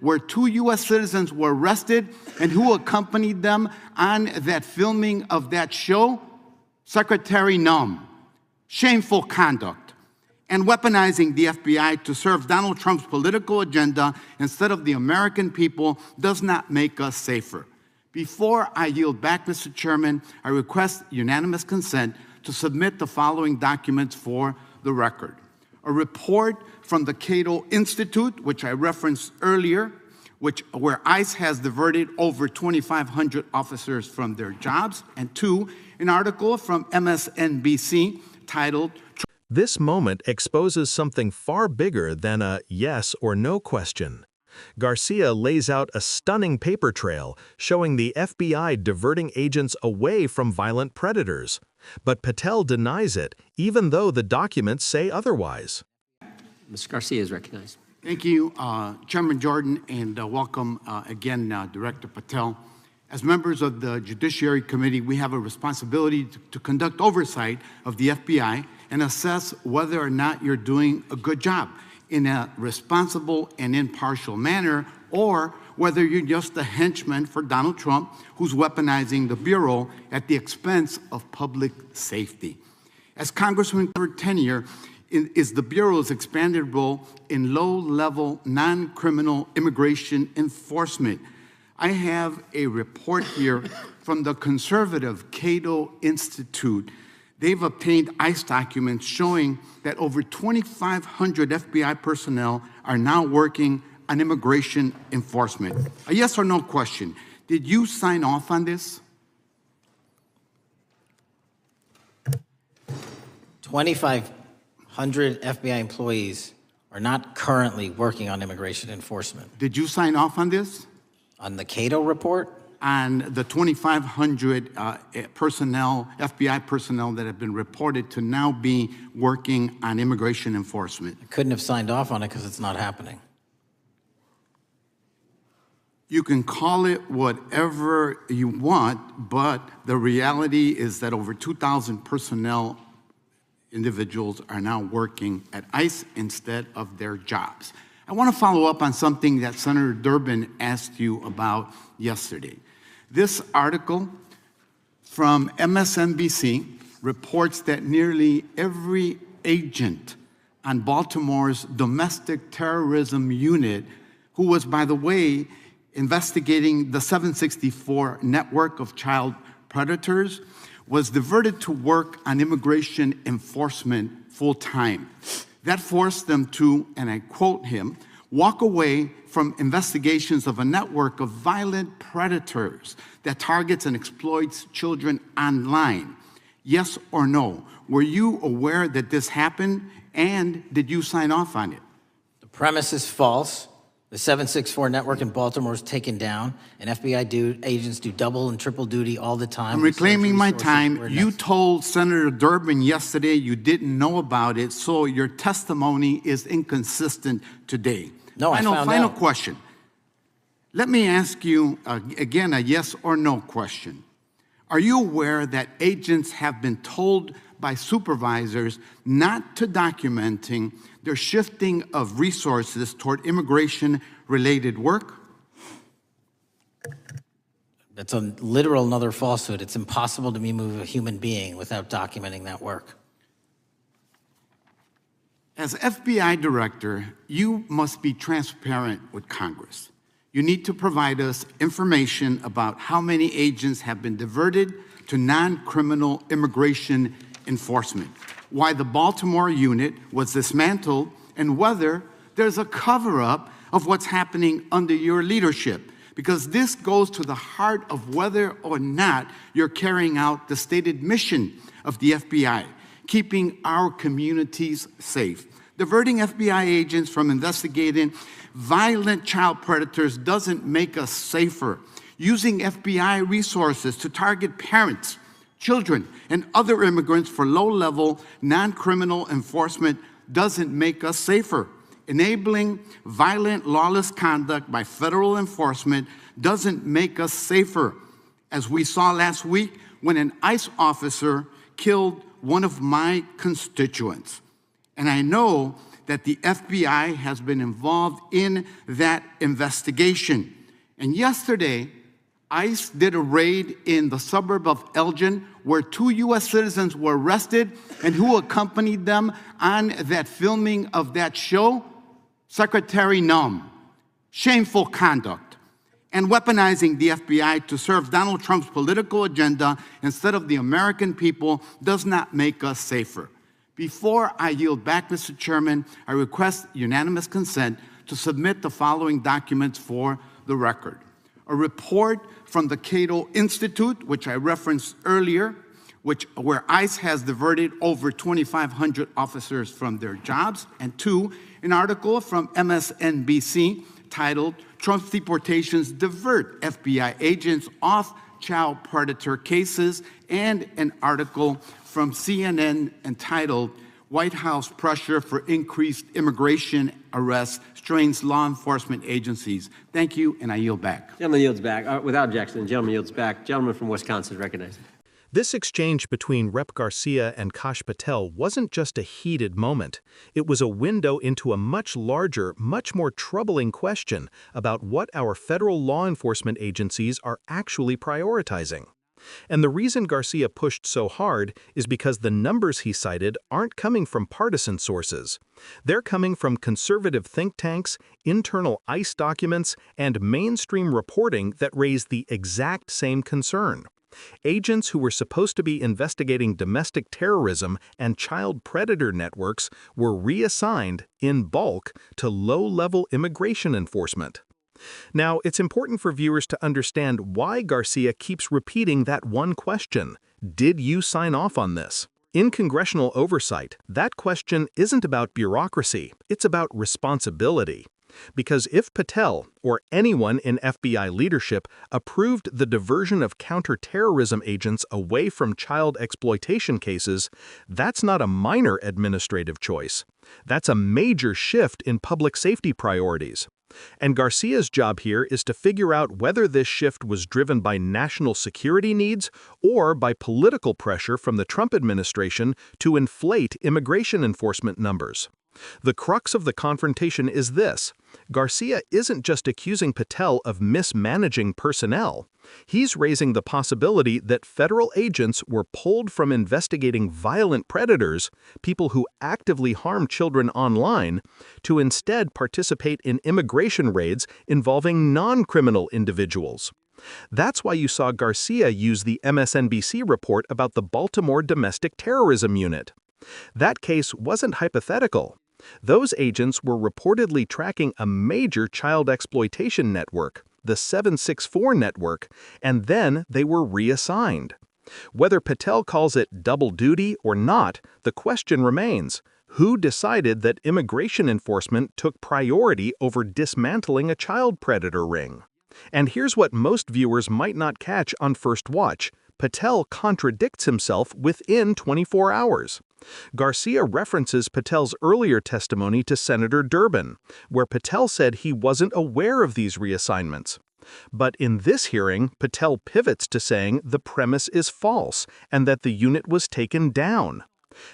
where 2 U.S. citizens were arrested, and who accompanied them on that filming of that show? Secretary Nunn. Shameful conduct. And weaponizing the FBI to serve Donald Trump's political agenda instead of the American people does not make us safer. Before I yield back, Mr. Chairman, I request unanimous consent to submit the following documents for the record. A report from the Cato Institute, which I referenced earlier, where ICE has diverted over 2,500 officers from their jobs, and 2, an article from MSNBC titled, "This moment exposes something far bigger than a yes or no question." García lays out a stunning paper trail showing the FBI diverting agents away from violent predators. But Patel denies it, even though the documents say otherwise. Mr. Garcia is recognized. Thank you, Chairman Jordan, and welcome again, Director Patel. As members of the Judiciary Committee, we have a responsibility to conduct oversight of the FBI and assess whether or not you're doing a good job in a responsible and impartial manner, or whether you're just a henchman for Donald Trump who's weaponizing the Bureau at the expense of public safety. As Congressman tenure is the Bureau's expanded role in low-level, non-criminal immigration enforcement. I have a report here from the conservative Cato Institute. They've obtained ICE documents showing that over 2,500 FBI personnel are now working on immigration enforcement. A yes or no question. Did you sign off on this? 2,500 FBI employees are not currently working on immigration enforcement. Did you sign off on this? On the Cato report? On the 2,500 personnel, FBI personnel that have been reported to now be working on immigration enforcement. I couldn't have signed off on it because it's not happening. You can call it whatever you want, but the reality is that over 2,000 personnel individuals are now working at ICE instead of their jobs. I want to follow up on something that Senator Durbin asked you about yesterday. This article from MSNBC reports that nearly every agent on Baltimore's domestic terrorism unit, who was, by the way, investigating the 764 network of child predators, was diverted to work on immigration enforcement full-time. That forced them to, and I quote him, walk away from investigations of a network of violent predators that targets and exploits children online. Yes or no? Were you aware that this happened, and did you sign off on it? The premise is false. The 764 network in Baltimore is taken down, and FBI agents do double and triple duty all the time. I'm reclaiming my time. You told Senator Durbin yesterday you didn't know about it, so your testimony is inconsistent today. No, I found Final out. question. Let me ask you, again, a yes or no question. Are you aware that agents have been told by supervisors not to documenting their shifting of resources toward immigration-related work? That's a literal another falsehood. It's impossible to move a human being without documenting that work. As FBI director, you must be transparent with Congress. You need to provide us information about how many agents have been diverted to non-criminal immigration enforcement, why the Baltimore unit was dismantled, and whether there's a cover-up of what's happening under your leadership, because this goes to the heart of whether or not you're carrying out the stated mission of the FBI, keeping our communities safe. Diverting FBI agents from investigating violent child predators doesn't make us safer. Using FBI resources to target parents, children, and other immigrants for low-level, non-criminal enforcement doesn't make us safer. Enabling violent, lawless conduct by federal enforcement doesn't make us safer. As we saw last week when an ICE officer killed one of my constituents. And I know that the FBI has been involved in that investigation. And yesterday, ICE did a raid in the suburb of Elgin where 2 U.S. citizens were arrested, and who accompanied them on that filming of that show? Secretary Nunn. Shameful conduct. And weaponizing the FBI to serve Donald Trump's political agenda instead of the American people does not make us safer. Before I yield back, Mr. Chairman, I request unanimous consent to submit the following documents for the record. A report from the Cato Institute, which I referenced earlier, where ICE has diverted over 2,500 officers from their jobs, and 2, an article from MSNBC titled Trump's Deportations Divert FBI Agents Off Child Predator Cases, and an article from CNN entitled White House Pressure for Increased Immigration Arrests Strains Law Enforcement Agencies. Thank you, and I yield back. Gentleman yields back. Without objection, the gentleman yields back. Gentleman from Wisconsin is recognized. This exchange between Rep. Garcia and Kash Patel wasn't just a heated moment. It was a window into a much larger, much more troubling question about what our federal law enforcement agencies are actually prioritizing. And the reason Garcia pushed so hard is because the numbers he cited aren't coming from partisan sources. They're coming from conservative think tanks, internal ICE documents, and mainstream reporting that raise the exact same concern. Agents who were supposed to be investigating domestic terrorism and child predator networks were reassigned in bulk to low-level immigration enforcement. Now, it's important for viewers to understand why Garcia keeps repeating that one question: did you sign off on this? In congressional oversight, that question isn't about bureaucracy, it's about responsibility. Because if Patel, or anyone in FBI leadership, approved the diversion of counterterrorism agents away from child exploitation cases, that's not a minor administrative choice. That's a major shift in public safety priorities. And Garcia's job here is to figure out whether this shift was driven by national security needs or by political pressure from the Trump administration to inflate immigration enforcement numbers. The crux of the confrontation is this: Garcia isn't just accusing Patel of mismanaging personnel. He's raising the possibility that federal agents were pulled from investigating violent predators, people who actively harm children online, to instead participate in immigration raids involving non-criminal individuals. That's why you saw Garcia use the MSNBC report about the Baltimore Domestic Terrorism Unit. That case wasn't hypothetical. Those agents were reportedly tracking a major child exploitation network, the 764 network, and then they were reassigned. Whether Patel calls it double duty or not, the question remains: who decided that immigration enforcement took priority over dismantling a child predator ring? And here's what most viewers might not catch on first watch: Patel contradicts himself within 24 hours. Garcia references Patel's earlier testimony to Senator Durbin, where Patel said he wasn't aware of these reassignments. But in this hearing, Patel pivots to saying the premise is false and that the unit was taken down.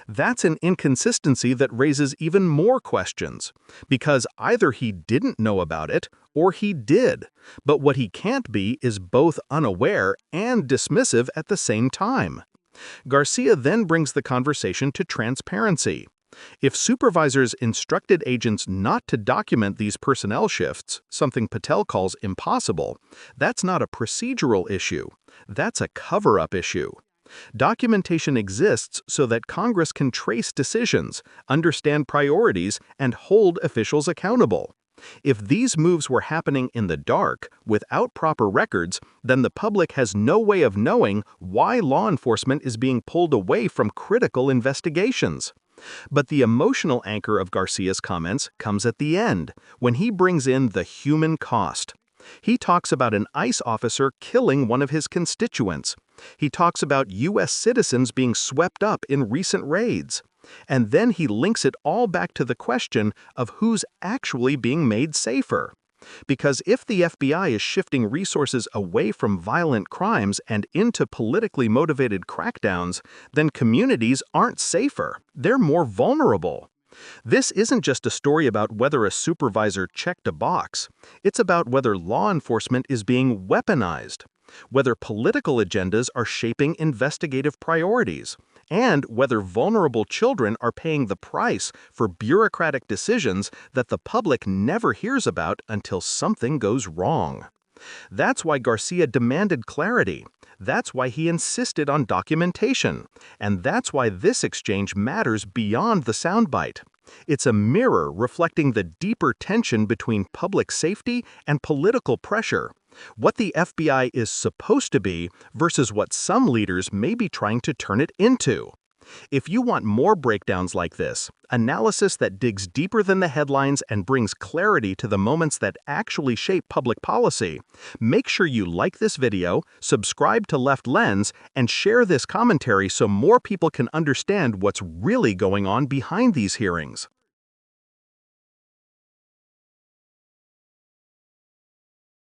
That's an inconsistency that raises even more questions, because either he didn't know about it or he did, but what he can't be is both unaware and dismissive at the same time. Garcia then brings the conversation to transparency. If supervisors instructed agents not to document these personnel shifts, something Patel calls impossible, that's not a procedural issue. That's a cover-up issue. Documentation exists so that Congress can trace decisions, understand priorities, and hold officials accountable. If these moves were happening in the dark, without proper records, then the public has no way of knowing why law enforcement is being pulled away from critical investigations. But the emotional anchor of Garcia's comments comes at the end, when he brings in the human cost. He talks about an ICE officer killing one of his constituents. He talks about U.S. citizens being swept up in recent raids. And then he links it all back to the question of who's actually being made safer. Because if the FBI is shifting resources away from violent crimes and into politically motivated crackdowns, then communities aren't safer. They're more vulnerable. This isn't just a story about whether a supervisor checked a box. It's about whether law enforcement is being weaponized, whether political agendas are shaping investigative priorities, and whether vulnerable children are paying the price for bureaucratic decisions that the public never hears about until something goes wrong. That's why Garcia demanded clarity. That's why he insisted on documentation. And that's why this exchange matters beyond the soundbite. It's a mirror reflecting the deeper tension between public safety and political pressure, what the FBI is supposed to be versus what some leaders may be trying to turn it into. If you want more breakdowns like this, analysis that digs deeper than the headlines and brings clarity to the moments that actually shape public policy, make sure you like this video, subscribe to Left Lens, and share this commentary so more people can understand what's really going on behind these hearings.